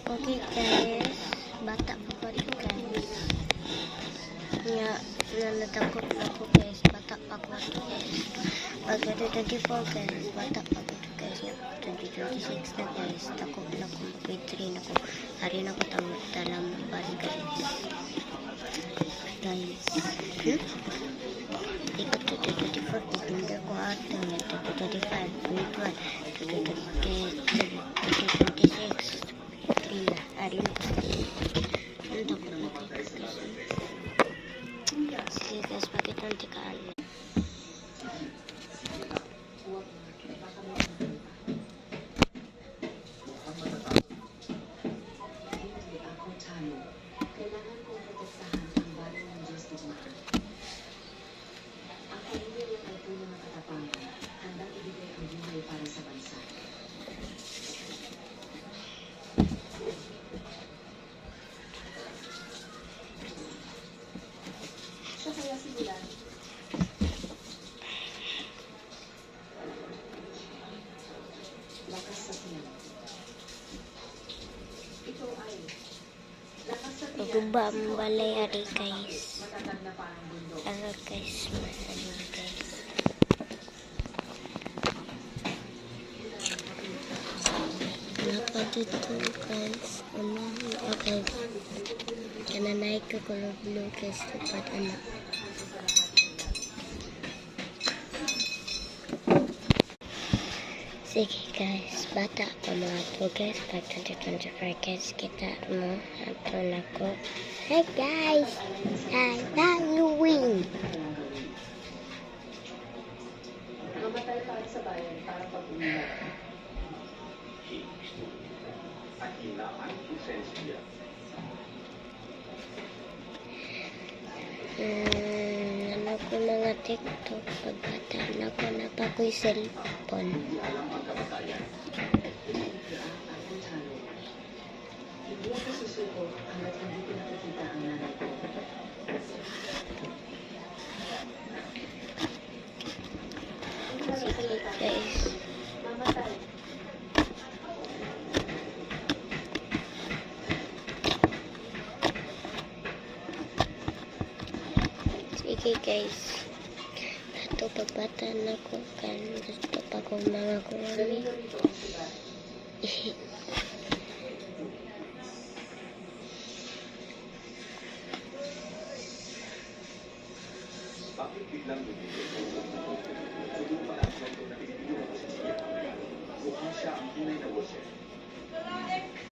Okay guys, bata pa pa ito guys. Nga, natakot na ako guys, bata pa ko ito guys. Pag 2024 guys, bata pa ko ito guys. 2026 na guys, takot na ako, grade 3 na ako. Hari na ko talang bali guys. Guys, ikot 2024, pipinda ko ato. 2025, grade 1, 2026, hari na ko. Ang takot na guys. Sige guys, bakit nanti kaalim? Guba ang balay ari guys. Ara guys, ano guys. Napa dito guys. Ano okay. Kana naik ke color blue guys tempat anak. Sige guys, bata pa mga to guys, pag 2024 guys, kita mo, ato na ko. Hey guys, I Halloween! Namatay pa sa bayan para pag-uwi. At kailangan lisensya. Ano ko mga TikTok, pagbata na ko na pa ko'y cellphone. Hindi ako susuko hanggat hindi ko nakikita ang nanay ko. Sige guys. Mamatay. Sige guys. Ito pagbata na ko kan. Gusto pa ko mga kurami. Bakit biglang bumili? Siguro pa ang kwento na ibigay mo sa siya. Mukhang siya ang tunay na boses.